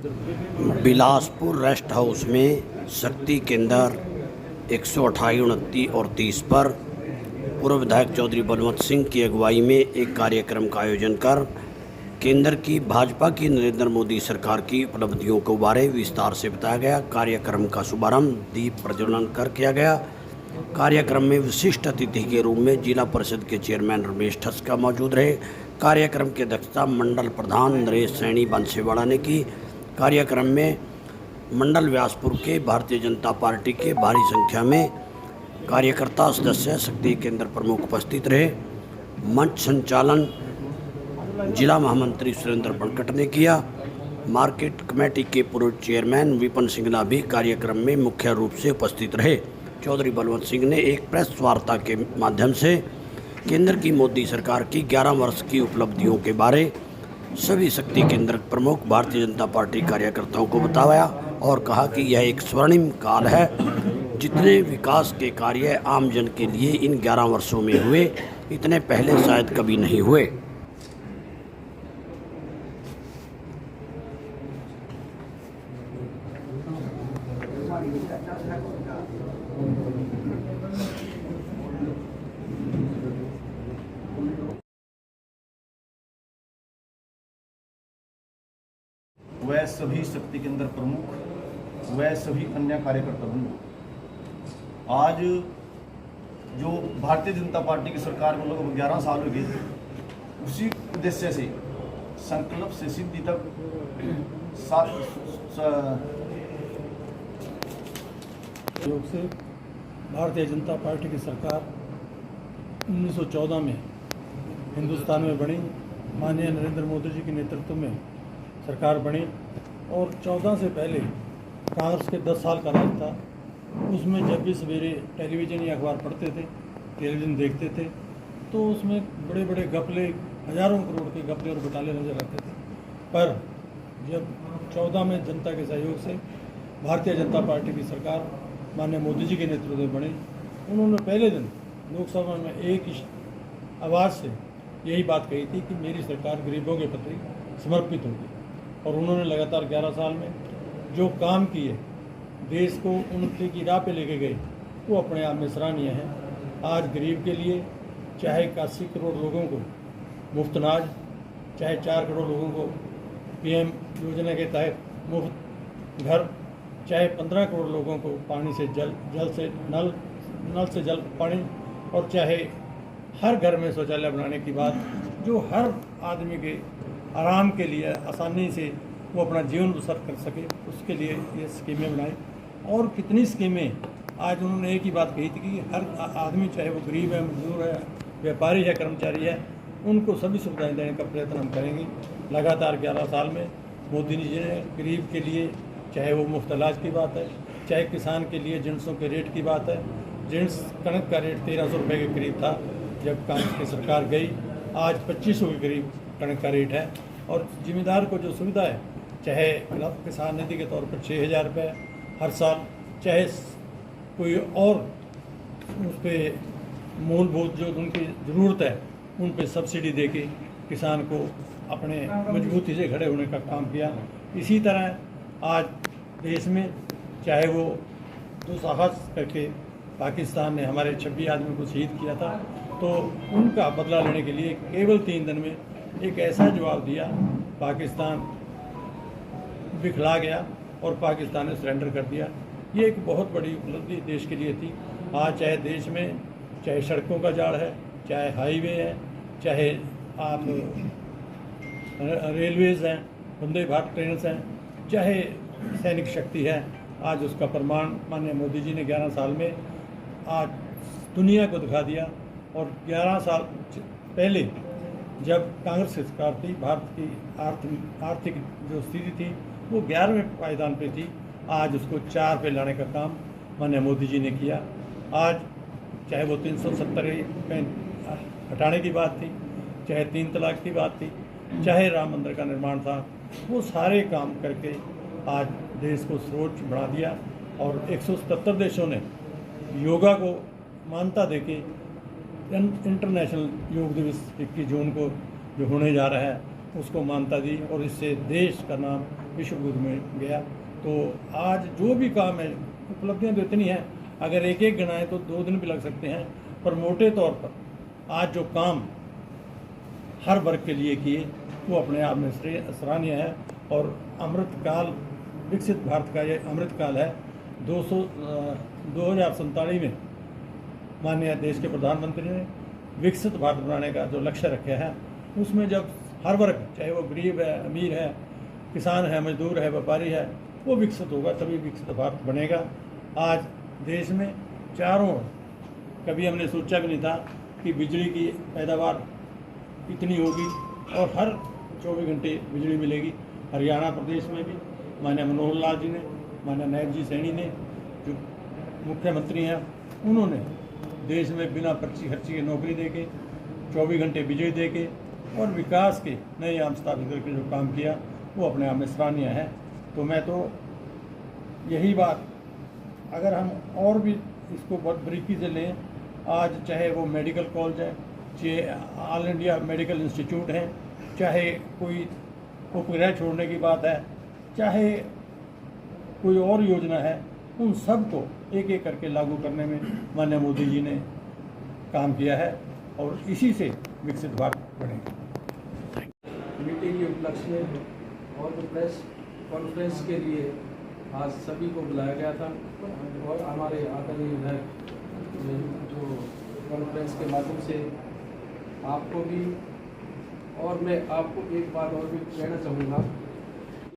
Bilaspur rest house में शक्ति केंद्र 128, 29 और 30 पर पूर्व विधायक चौधरी बलवंत सिंह की अगुवाई में एक कार्यक्रम का आयोजन कर केंद्र की भाजपा की नरेंद्र मोदी सरकार की उपलब्धियों के बारे विस्तार से बताया गया। कार्यक्रम का शुभारंभ दीप प्रज्वलन कर किया गया। कार्यक्रम में विशिष्ट अतिथि के रूप में जिला परिषद के चेयरमैन रमेश ठस्का मौजूद रहे। कार्यक्रम की अध्यक्षता मंडल प्रधान नरेश सैनी बंसीवाड़ा ने की। कार्यक्रम में मंडल व्यासपुर के भारतीय जनता पार्टी के भारी संख्या में कार्यकर्ता सदस्य शक्ति केंद्र प्रमुख उपस्थित रहे। मंच संचालन जिला महामंत्री सुरेंद्र बनकट ने किया। मार्केट कमेटी के पूर्व चेयरमैन विपिन सिंगला भी कार्यक्रम में मुख्य रूप से उपस्थित रहे। चौधरी बलवंत सिंह ने एक प्रेस वार्ता के माध्यम से केंद्र की मोदी सरकार की 11 वर्ष की उपलब्धियों के बारे सभी शक्ति केंद्र प्रमुख भारतीय जनता पार्टी कार्यकर्ताओं को बताया और कहा कि यह एक स्वर्णिम काल है। जितने विकास के कार्य आम जन के लिए इन 11 वर्षों में हुए, इतने पहले शायद कभी नहीं हुए। वह सभी शक्ति केंद्र प्रमुख, वह सभी अन्य कार्यकर्ता बंधु, आज जो भारतीय जनता पार्टी की सरकार को लगभग 11 साल हो गए, उसी उद्देश्य से संकल्प से सिद्धि तक योग से भारतीय जनता पार्टी की सरकार 1914 में हिंदुस्तान में बनी। माननीय नरेंद्र मोदी जी के नेतृत्व में सरकार बनी और 14 से पहले कांग्रेस के 10 साल का राज था। उसमें जब भी सवेरे टेलीविज़न या अखबार पढ़ते थे, टेलीविज़न देखते थे, तो उसमें बड़े बड़े घपले, हज़ारों करोड़ के घपले और घोटाले नजर आते थे। पर जब 14 में जनता के सहयोग से भारतीय जनता पार्टी की सरकार माननीय मोदी जी के नेतृत्व में बनी, उन्होंने पहले दिन लोकसभा में एक ही आवाज़ से यही बात कही थी कि मेरी सरकार गरीबों के प्रति समर्पित होगी। और उन्होंने लगातार 11 साल में जो काम किए, देश को उन्नति की राह पे लेके गए, वो अपने आप में सराहनीय है। आज गरीब के लिए चाहे 81 करोड़ लोगों को मुफ्त अनाज, चाहे 4 करोड़ लोगों को पीएम योजना के तहत मुफ्त घर, चाहे 15 करोड़ लोगों को पानी से नल से जल पानी, और चाहे हर घर में शौचालय बनाने की बात, जो हर आदमी के आराम के लिए आसानी से वो अपना जीवन बसर कर सके, उसके लिए ये स्कीमें बनाई। और कितनी स्कीमें, आज उन्होंने एक ही बात कही थी कि हर आदमी, चाहे वो गरीब है, मजदूर है, व्यापारी है, कर्मचारी है, उनको सभी सुविधाएं देने का प्रयत्न हम करेंगे। लगातार 11 साल में मोदी जी ने गरीब के लिए, चाहे वो मुफ्त इलाज की बात है, चाहे किसान के लिए जिनसों के रेट की बात है। जिनस कणक का रेट 1300 रुपये के करीब था जब कांग्रेस की सरकार गई, आज 2500 के करीब कणक का रेट है। और जिम्मेदार को जो सुविधा है, चाहे किसान निधि के तौर पर 6000 रुपये हर साल, चाहे कोई और उस पर मूलभूत जो उनकी ज़रूरत है उन पर सब्सिडी देके किसान को अपने मजबूती से खड़े होने का काम किया। इसी तरह आज देश में चाहे वो दुस्साहस करके पाकिस्तान ने हमारे 26 आदमी को शहीद किया था, तो उनका बदला लेने के लिए केवल 3 दिन में एक ऐसा जवाब दिया, पाकिस्तान बिखला गया और पाकिस्तान ने सरेंडर कर दिया। ये एक बहुत बड़ी उपलब्धि देश के लिए थी। आज चाहे देश में, चाहे सड़कों का जाल है, चाहे हाईवे है, चाहे आप रेलवेज़ हैं, वंदे भारत ट्रेन हैं, चाहे सैनिक शक्ति है, आज उसका प्रमाण माननीय मोदी जी ने 11 साल में आज दुनिया को दिखा दिया। और 11 साल पहले जब कांग्रेस की सरकार थी, भारत की आर्थिक जो स्थिति थी वो 11वें पायदान पे थी, आज उसको 4 पे लाने का काम माननीय मोदी जी ने किया। आज चाहे वो 370 हटाने की बात थी, चाहे 3 तलाक की बात थी, चाहे राम मंदिर का निर्माण था, वो सारे काम करके आज देश को सर्वोच्च बढ़ा दिया। और 177 देशों ने योगा को मान्यता देके इंटरनेशनल योग दिवस 21 जून को जो होने जा रहा है उसको मान्यता दी, और इससे देश का नाम विश्व गुरु में गया। तो आज जो भी काम है, उपलब्धियां तो इतनी हैं, अगर एक एक गिनाएं तो 2 दिन भी लग सकते हैं, पर मोटे तौर पर आज जो काम हर वर्ग के लिए किए वो अपने आप में सराहनीय है। और अमृतकाल, विकसित भारत का ये अमृतकाल है। 2047 में माननीय देश के प्रधानमंत्री ने विकसित भारत बनाने का जो लक्ष्य रखा है, उसमें जब हर वर्ग, चाहे वो गरीब है, अमीर है, किसान है, मजदूर है, व्यापारी है, वो विकसित होगा, तभी विकसित भारत बनेगा। आज देश में चारों ओर, कभी हमने सोचा भी नहीं था कि बिजली की पैदावार इतनी होगी और हर 24 घंटे बिजली मिलेगी। हरियाणा प्रदेश में भी माननीय मनोहर लाल जी ने, माननीय नायब जी सैनी ने, जो मुख्यमंत्री हैं, उन्होंने देश में बिना पर्ची खर्ची के नौकरी देके, 24 घंटे बिजली देके और विकास के नए आयाम स्थापित करके जो काम किया वो अपने आप में सराहनीय है। तो मैं तो यही बात, अगर हम और भी इसको बहुत बारीकी से लें, आज चाहे वो मेडिकल कॉलेज है, चाहे ऑल इंडिया मेडिकल इंस्टीट्यूट हैं, चाहे कोई उपग्रह छोड़ने की बात है, चाहे कोई और योजना है, उन सब को एक एक करके लागू करने में माननीय मोदी जी ने काम किया है और इसी से विकसित भारत बनेगा। मीटिंग के उपलक्ष्य में और जो प्रेस कॉन्फ्रेंस के लिए आज सभी को बुलाया गया था और हमारे आदरणीय विधायक जो कॉन्फ्रेंस के माध्यम से आपको भी, और मैं आपको एक बात और भी कहना चाहूँगा